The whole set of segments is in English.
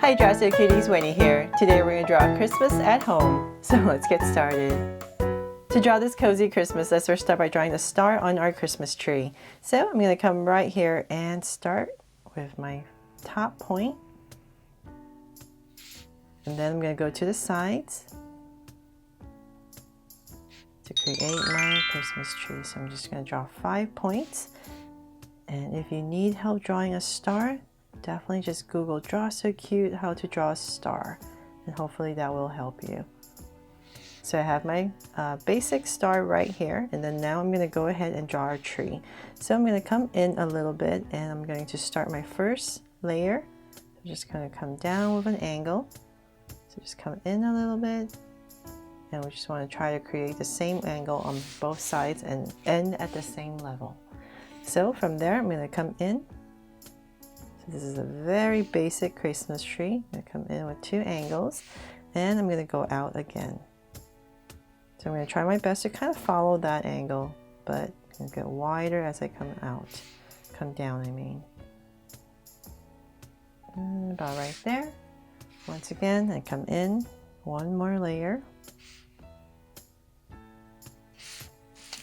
Hi Drastic Cuties, Winnie here. Today we're going to draw Christmas at home. So let's get started. To draw this cozy Christmas, let's first start by drawing the star on our Christmas tree. So I'm going to come right here and start with my top point. And then I'm going to go to the sides to create my Christmas tree. So I'm just going to draw 5 points. And if you need help drawing a star, definitely just Google "draw so cute how to draw a star," and hopefully that will help you. So I have my basic star right here, and then now I'm going to go ahead and draw our tree. So I'm going to come in a little bit, and I'm going to start my first layer. I'm just going to come down with an angle. So just come in a little bit, and we just want to try to create the same angle on both sides and end at the same level. So from there I'm going to come in. This is a very basic Christmas tree. I'm going to come in with 2 angles, and I'm going to go out again. So I'm going to try my best to kind of follow that angle, but I'm going to get wider as I come out. Come down, I mean. And about right there. Once again, I come in 1 more layer.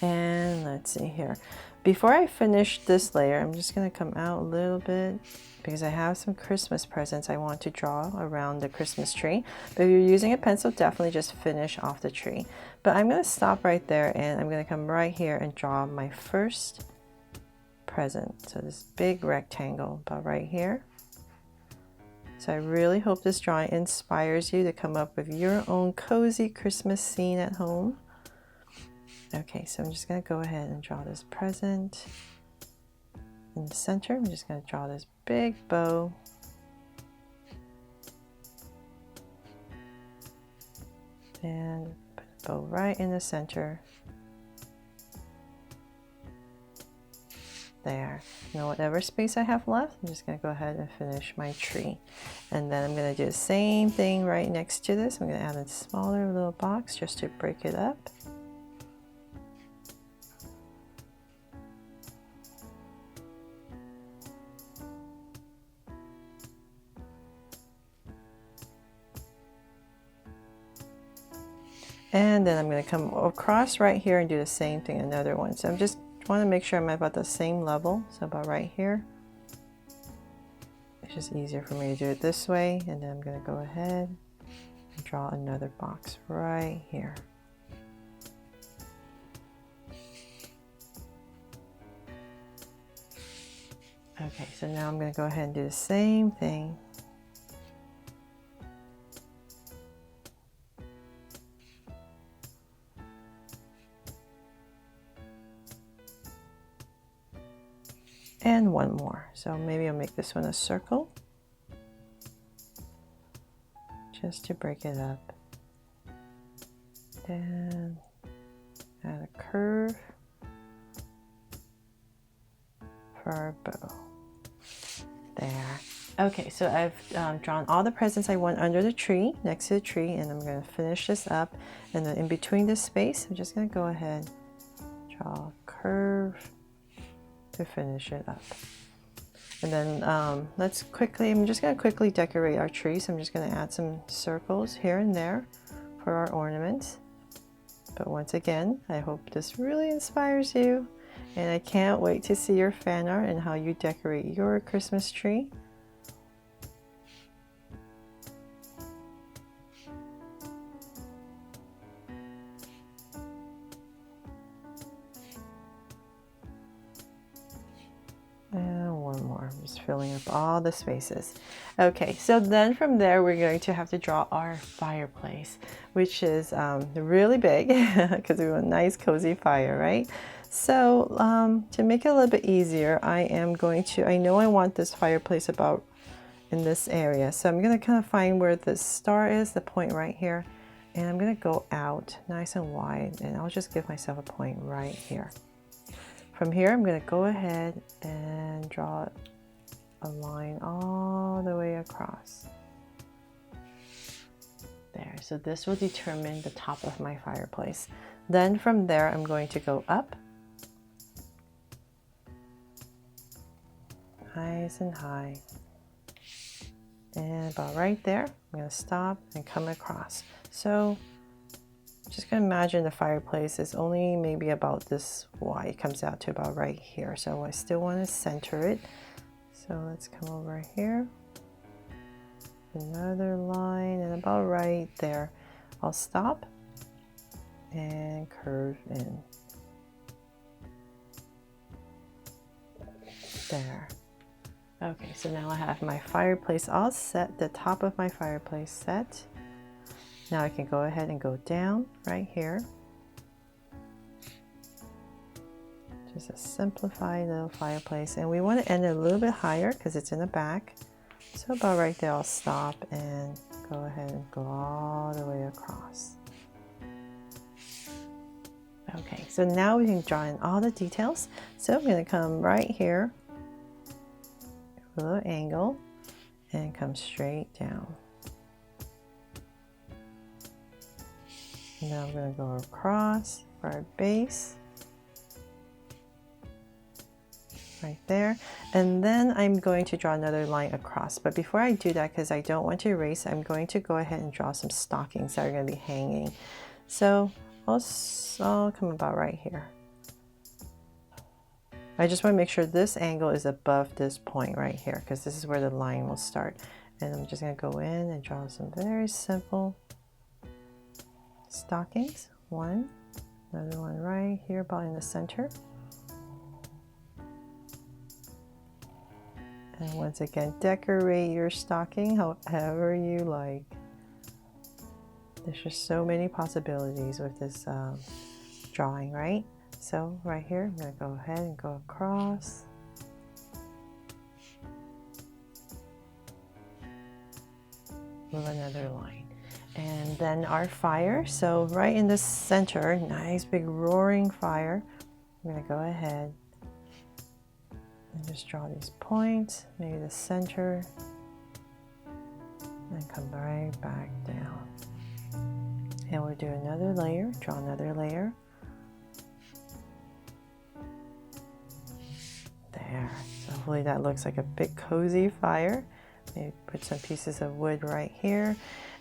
And let's see here. Before I finish this layer, I'm just going to come out a little bit because I have some Christmas presents I want to draw around the Christmas tree. But if you're using a pencil, definitely just finish off the tree. But I'm going to stop right there, and I'm going to come right here and draw my first present. So this big rectangle about right here. So I really hope this drawing inspires you to come up with your own cozy Christmas scene at home. Okay, so I'm just going to go ahead and draw this present. In the center, I'm just going to draw this big bow. And put the bow right in the center. There. Now whatever space I have left, I'm just going to go ahead and finish my tree. And then I'm going to do the same thing right next to this. I'm going to add a smaller little box just to break it up. And then I'm going to come across right here and do the same thing, another one. So I'm just want to make sure I'm about the same level. So about right here. It's just easier for me to do it this way. And then I'm going to go ahead and draw another box right here. Okay, so now I'm going to go ahead and do the same thing. And 1 more. So maybe I'll make this one a circle just to break it up. And add a curve for our bow. There. Okay, so I've drawn all the presents I want under the tree, next to the tree, and I'm going to finish this up. And then in between this space, I'm just going to go ahead, draw a curve to finish it up. And then I'm just going to quickly decorate our tree. So I'm just going to add some circles here and there for our ornaments. But once again, I hope this really inspires you, and I can't wait to see your fan art and how you decorate your Christmas tree. And 1 more. I'm just filling up all the spaces. Okay, so then from there we're going to have to draw our fireplace, which is really big because we want a nice cozy fire, right? So to make it a little bit easier, I know I want this fireplace about in this area. So I'm going to kind of find where the star is, the point right here, and I'm going to go out nice and wide, and I'll just give myself a point right here. From here, I'm going to go ahead and draw a line all the way across. There, so this will determine the top of my fireplace. Then from there, I'm going to go up. Nice and high. And about right there, I'm going to stop and come across. So just going to imagine the fireplace is only maybe about this wide. It comes out to about right here. So I still want to center it. So let's come over here. Another line and about right there. I'll stop and curve in. There. Okay, so now I have my fireplace all set, the top of my fireplace set. Now I can go ahead and go down right here. Just a simplified little fireplace. And we want to end it a little bit higher because it's in the back. So about right there, I'll stop and go ahead and go all the way across. Okay, so now we can draw in all the details. So I'm going to come right here, a little angle, and come straight down. Now I'm going to go across for our base. Right there, and then I'm going to draw another line across. But before I do that, because I don't want to erase, I'm going to go ahead and draw some stockings that are going to be hanging. So I'll come about right here. I just want to make sure this angle is above this point right here, because this is where the line will start. And I'm just going to go in and draw some very simple stockings. One, another one right here about in the center. And once again, decorate your stocking however you like. There's just so many possibilities with this drawing, right? So right here, I'm going to go ahead and go across. With another line. And then our fire. So right in the center, nice big roaring fire. I'm going to go ahead and just draw these points, maybe the center, and come right back down. And we'll do another layer, draw another layer. There. So hopefully that looks like a big cozy fire. Maybe put some pieces of wood right here.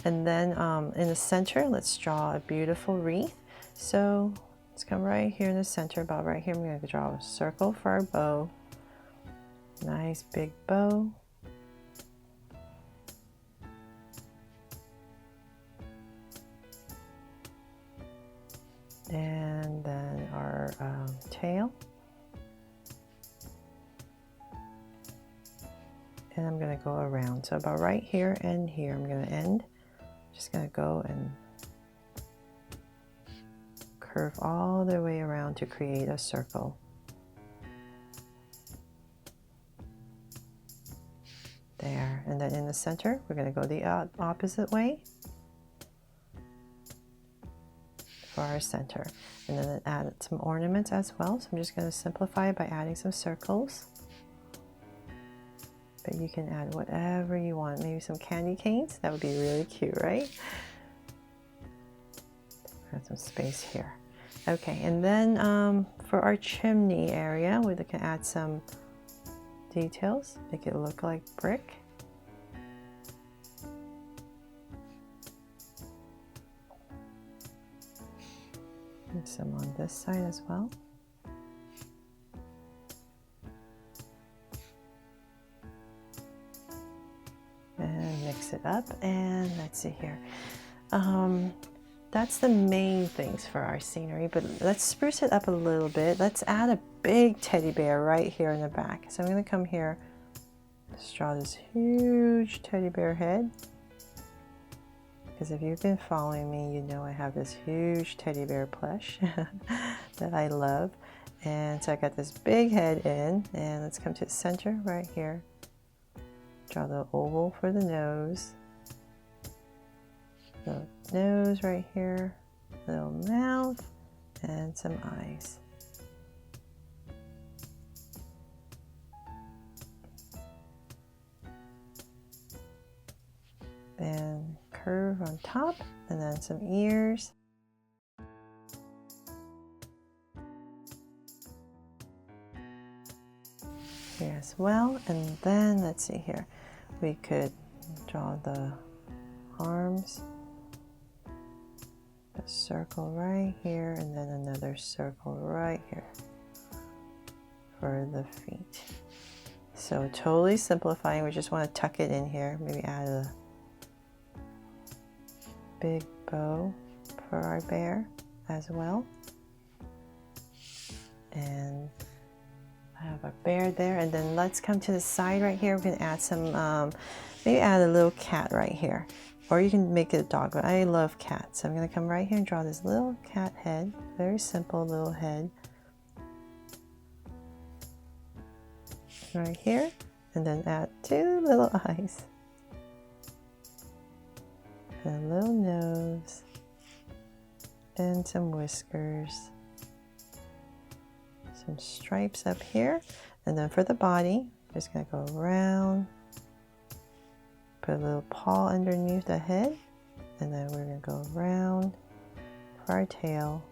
And then in the center, let's draw a beautiful wreath. So let's come right here in the center, about right here. I'm going to draw a circle for our bow. Nice big bow. And then our tail. And I'm going to go around. So about right here and here, I'm going to end. Just going to go and curve all the way around to create a circle. There, and then in the center, we're going to go the opposite way for our center. And then add some ornaments as well. So I'm just going to simplify it by adding some circles. But you can add whatever you want. Maybe some candy canes. That would be really cute, right? Add some space here. Okay, and then for our chimney area, we can add some details, make it look like brick. And some on this side as well. And mix it up, and let's see here. That's the main things for our scenery, but let's spruce it up a little bit. Let's add a big teddy bear right here in the back. So I'm going to come here, just draw this huge teddy bear head. Because if you've been following me, you know I have this huge teddy bear plush that I love. And so I got this big head in, and let's come to the center right here. Draw the oval for the nose. The nose right here, little mouth, and some eyes. And curve on top, and then some ears. Here as well, and then let's see here. We could Draw the arms, a circle right here, and then another circle right here for the feet. So totally simplifying. We just want to tuck it in here. Maybe add a big bow for our bear as well. And I have a bear there, and then let's come to the side right here. We can add some, maybe add a little cat right here, or you can make it a dog, but I love cats. So I'm going to come right here and draw this little cat head, very simple little head right here, and then add 2 little eyes and a little nose and some whiskers. Some stripes up here, and then for the body, just gonna go around, put a little paw underneath the head, and then we're gonna go around for our tail,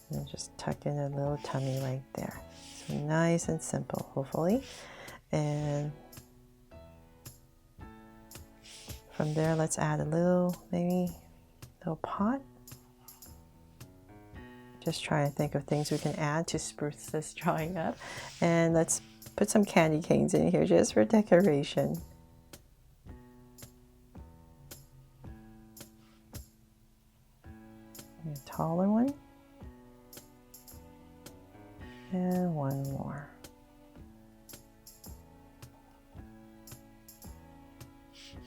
and then just tuck in a little tummy right there. So nice and simple, hopefully. And from there, let's add a little, maybe a little pot. Just trying to think of things we can add to spruce this drawing up. And let's put some candy canes in here just for decoration. A taller one. And one more.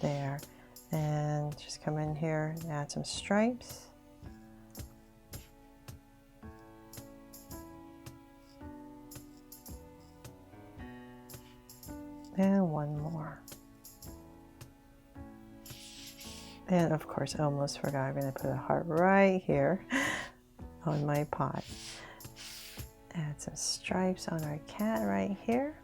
There. And just come in here and add some stripes. And one more. And of course, I almost forgot, I'm going to put a heart right here on my pot. Add some stripes on our cat right here.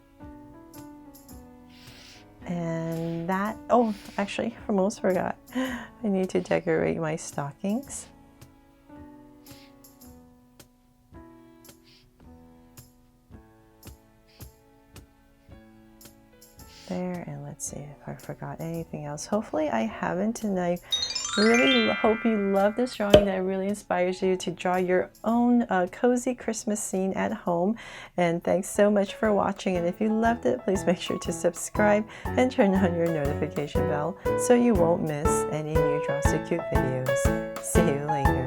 And that, oh, actually, I almost forgot. I need to decorate my stockings. There, and let's see if I forgot anything else. Hopefully I haven't, and I really hope you love this drawing that really inspires you to draw your own cozy Christmas scene at home. And thanks so much for watching, and if you loved it, please make sure to subscribe and turn on your notification bell so you won't miss any new Draw So Cute videos. See you later.